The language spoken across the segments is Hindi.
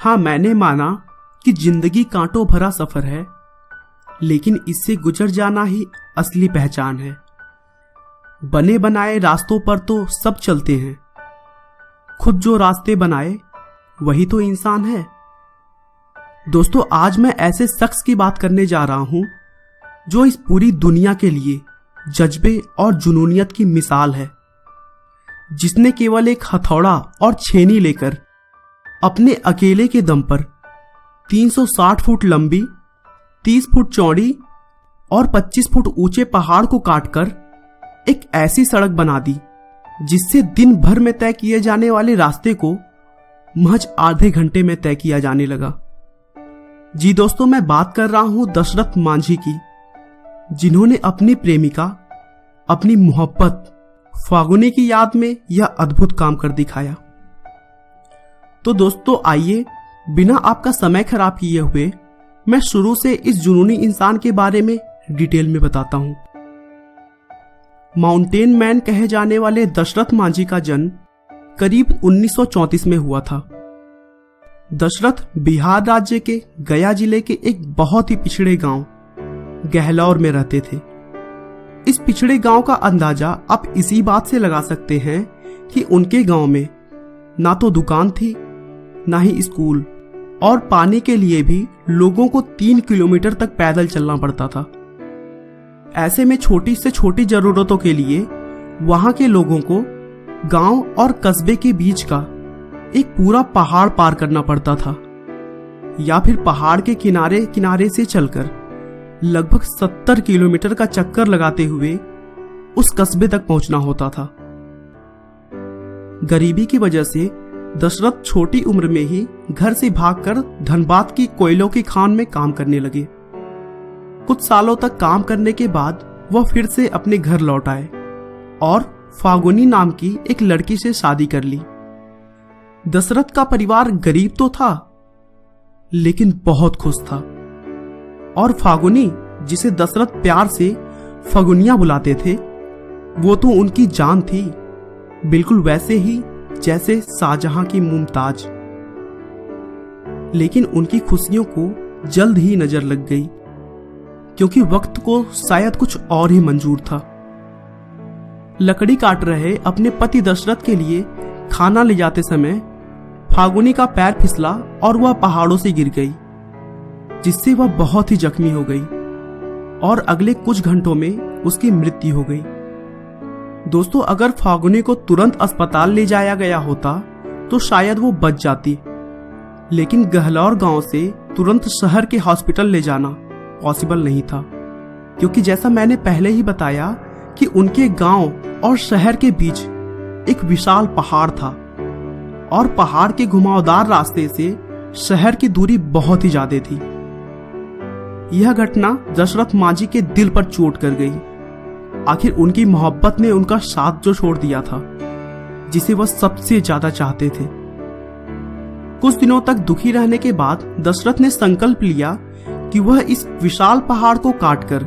हाँ, मैंने माना कि जिंदगी कांटों भरा सफर है, लेकिन इससे गुजर जाना ही असली पहचान है। बने बनाए रास्तों पर तो सब चलते हैं, खुद जो रास्ते बनाए वही तो इंसान है। दोस्तों, आज मैं ऐसे शख्स की बात करने जा रहा हूं जो इस पूरी दुनिया के लिए जज्बे और जुनूनियत की मिसाल है, जिसने केवल एक हथौड़ा और छेनी लेकर अपने अकेले के दम पर 360 फुट लंबी, 30 फुट चौड़ी और 25 फुट ऊंचे पहाड़ को काटकर एक ऐसी सड़क बना दी जिससे दिन भर में तय किए जाने वाले रास्ते को महज आधे घंटे में तय किया जाने लगा। जी दोस्तों, मैं बात कर रहा हूं दशरथ मांझी की, जिन्होंने अपनी प्रेमिका, अपनी मोहब्बत फागुनी की याद में यह अद्भुत काम कर दिखाया। तो दोस्तों, आइए बिना आपका समय खराब किए हुए मैं शुरू से इस जुनूनी इंसान के बारे में डिटेल में बताता हूं। माउंटेन मैन कहे जाने वाले दशरथ मांझी का जन्म करीब 1934 में हुआ था। दशरथ बिहार राज्य के गया जिले के एक बहुत ही पिछड़े गांव गहलौर में रहते थे। इस पिछड़े गांव का अंदाजा आप इसी बात से लगा सकते हैं कि उनके गांव में ना तो दुकान थी, ना ही स्कूल, और पानी के लिए भी लोगों को 3 किलोमीटर तक पैदल चलना पड़ता था। ऐसे में छोटी से छोटी जरूरतों के लिए वहां के लोगों को गांव और कस्बे के बीच का एक पूरा पहाड़ पार करना पड़ता था, या फिर पहाड़ के किनारे किनारे से चलकर लगभग 70 किलोमीटर का चक्कर लगाते हुए उस कस्बे तक पहुंचना होता था। गरीबी की वजह से दशरथ छोटी उम्र में ही घर से भागकर धनबाद की कोयलों की खान में काम करने लगे। कुछ सालों तक काम करने के बाद वह फिर से अपने घर लौट आए और फागुनी नाम की एक लड़की से शादी कर ली। दशरथ का परिवार गरीब तो था, लेकिन बहुत खुश था, और फागुनी, जिसे दशरथ प्यार से फगुनिया बुलाते थे, वो तो उनकी जान थी, बिल्कुल वैसे ही जैसे शाहजहां की मुमताज। लेकिन उनकी खुशियों को जल्द ही नजर लग गई, क्योंकि वक्त को शायद कुछ और ही मंजूर था। लकड़ी काट रहे अपने पति दशरथ के लिए खाना ले जाते समय फागुनी का पैर फिसला और वह पहाड़ों से गिर गई, जिससे वह बहुत ही जख्मी हो गई और अगले कुछ घंटों में उसकी मृत्यु हो गई। दोस्तों, अगर फागुनी को तुरंत अस्पताल ले जाया गया होता तो शायद वो बच जाती, लेकिन गहलौर गांव से तुरंत शहर के हॉस्पिटल ले जाना पॉसिबल नहीं था, क्योंकि जैसा मैंने पहले ही बताया कि उनके गांव और शहर के बीच एक विशाल पहाड़ था, और पहाड़ के घुमावदार रास्ते से शहर की दूरी बहुत ही ज्यादा थी। यह घटना दशरथ मांझी के दिल पर चोट कर गई। आखिर उनकी मोहब्बत ने उनका साथ जो छोड़ दिया था, जिसे वह सबसे ज्यादा चाहते थे। कुछ दिनों तक दुखी रहने के बाद दशरथ ने संकल्प लिया कि वह इस विशाल पहाड़ को काटकर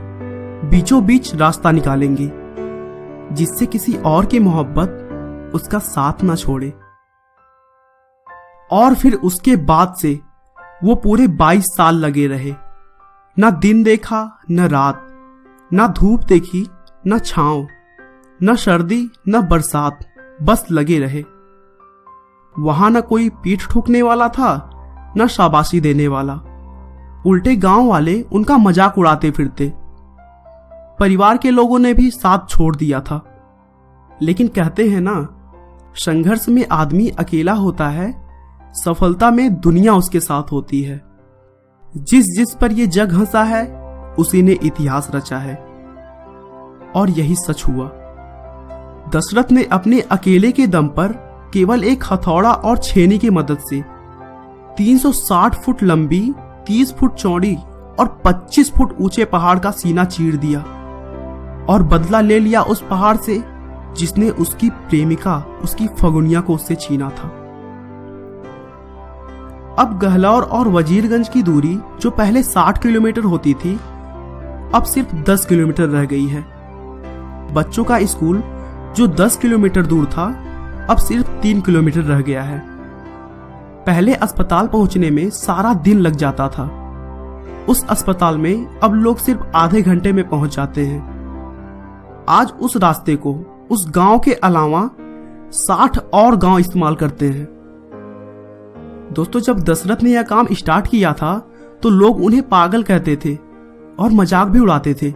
बीचों बीच रास्ता निकालेंगे, जिससे किसी और की मोहब्बत उसका साथ न छोड़े। और फिर उसके बाद से वो पूरे 22 साल लगे रहे। न दिन देखा न रात, न धूप देखी न छांव, न सर्दी न बरसात, बस लगे रहे। वहां न कोई पीठ ठोकने वाला था, न शाबाशी देने वाला। उल्टे गांव वाले उनका मजाक उड़ाते फिरते। परिवार के लोगों ने भी साथ छोड़ दिया था। लेकिन कहते हैं ना, संघर्ष में आदमी अकेला होता है, सफलता में दुनिया उसके साथ होती है। जिस जिस पर ये जग हंसा है, उसी ने इतिहास रचा है। और यही सच हुआ। दशरथ ने अपने अकेले के दम पर केवल एक हथौड़ा और छेनी की मदद से 360 फुट लंबी, 30 फुट चौड़ी और 25 फुट ऊंचे पहाड़ का सीना चीर दिया, और बदला ले लिया उस पहाड़ से जिसने उसकी प्रेमिका, उसकी फगुनिया को उससे छीना था। अब गहलौर और वजीरगंज की दूरी, जो पहले 60 किलोमीटर होती थी, अब सिर्फ 10 किलोमीटर रह गई है। बच्चों का स्कूल, जो 10 किलोमीटर दूर था, अब सिर्फ 3 किलोमीटर रह गया है। पहले अस्पताल पहुंचने में सारा दिन लग जाता था। उस अस्पताल में अब लोग सिर्फ आधे घंटे में पहुंच जाते हैं। आज उस रास्ते को उस गांव के अलावा 60 और गांव इस्तेमाल करते हैं। दोस्तों, जब दशरथ ने यह काम स्टार्ट किया था तो लोग उन्हें पागल कहते थे और मजाक भी उड़ाते थे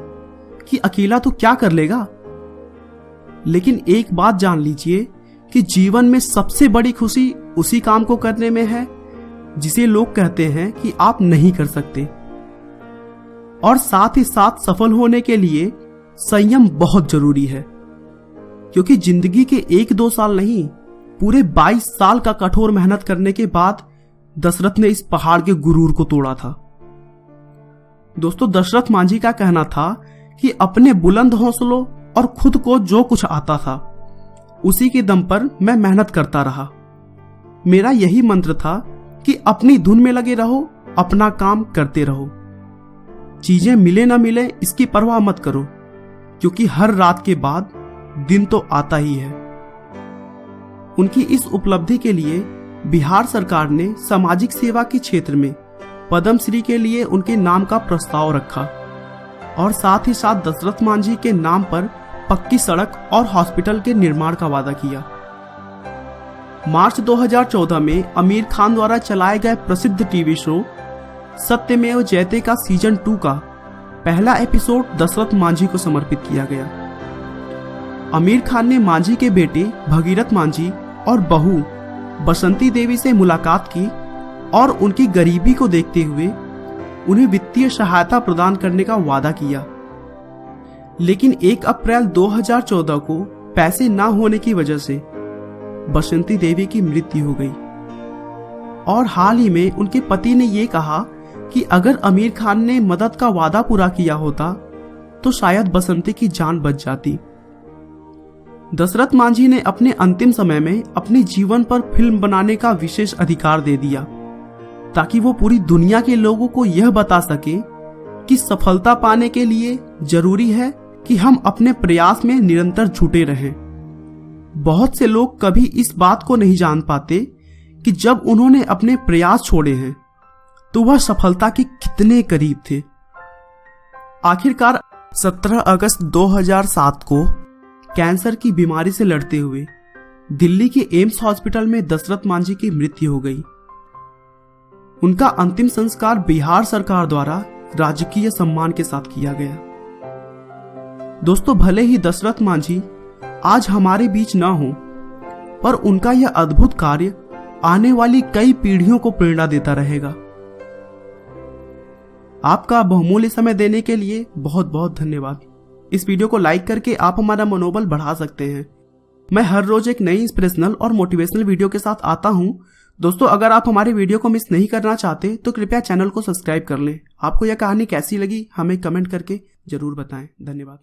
कि अकेला तो क्या कर लेगा। लेकिन एक बात जान लीजिए कि जीवन में सबसे बड़ी खुशी उसी काम को करने में है जिसे लोग कहते हैं कि आप नहीं कर सकते। और साथ ही साथ सफल होने के लिए संयम बहुत जरूरी है, क्योंकि जिंदगी के 1-2 साल नहीं, पूरे 22 साल का कठोर मेहनत करने के बाद दशरथ ने इस पहाड़ के गुरूर को तोड़ा था। दोस्तों, दशरथ मांझी का कहना था कि अपने बुलंद हौसलों और खुद को जो कुछ आता था उसी के दम पर मैं मेहनत करता रहा। मेरा यही मंत्र था कि अपनी धुन में लगे रहो, अपना काम करते रहो। चीजें मिले ना मिले इसकी परवाह मत करो, क्योंकि हर रात के बाद दिन तो आता ही है। उनकी इस उपलब्धि के लिए बिहार सरकार ने सामाजिक सेवा के क्षेत्र में पद्मश्री के लिए उनके नाम का प्रस्ताव रखा और साथ ही साथ दशरथ मांझी के नाम पर पक्की सड़क और हॉस्पिटल के निर्माण का वादा किया। मार्च 2014 में आमिर खान द्वारा चलाए गए प्रसिद्ध टीवी शो सत्यमेव जयते का सीजन 2 का पहला एपिसोड दशरथ मांझी को समर्पित किया गया। आमिर खान ने मांझी के बेटे भगीरथ मांझी और बहू बसंती देवी से मुलाकात की और उनकी गरीबी को देखते हुए उन्हें वित्तीय सहायता प्रदान करने का वादा किया। लेकिन 1 अप्रैल 2014 को पैसे न होने की वजह से बसंती देवी की मृत्यु हो गई और हाल ही में उनके पति ने यह कहा कि अगर आमिर खान ने मदद का वादा पूरा किया होता तो शायद बसंती की जान बच जाती। दशरथ मांझी ने अपने अंतिम समय में अपने जीवन पर फिल्म बनाने का विशेष अधिकार दे दिया ताकि वो पूरी दुनिया के लोगों को यह बता सके कि सफलता पाने के लिए जरूरी है कि हम अपने प्रयास में निरंतर जुटे रहें। बहुत से लोग कभी इस बात को नहीं जान पाते कि जब उन्होंने अपने प्रयास छोड़े हैं तो वह सफलता के कितने करीब थे। आखिरकार 17 अगस्त 2007 को कैंसर की बीमारी से लड़ते हुए दिल्ली के एम्स हॉस्पिटल में दशरथ मांझी की मृत्यु हो गई। उनका अंतिम संस्कार बिहार सरकार द्वारा राजकीय सम्मान के साथ किया गया। दोस्तों, भले ही दशरथ मांझी आज हमारे बीच ना हो, पर उनका यह अद्भुत कार्य आने वाली कई पीढ़ियों को प्रेरणा देता रहेगा। आपका बहुमूल्य समय देने के लिए बहुत बहुत धन्यवाद। इस वीडियो को लाइक करके आप हमारा मनोबल बढ़ा सकते हैं। मैं हर रोज एक नई इंस्पिरेशनल और मोटिवेशनल वीडियो के साथ आता हूं। दोस्तों, अगर आप हमारे वीडियो को मिस नहीं करना चाहते तो कृपया चैनल को सब्सक्राइब कर लें। आपको यह कहानी कैसी लगी हमें कमेंट करके जरूर बताएं। धन्यवाद।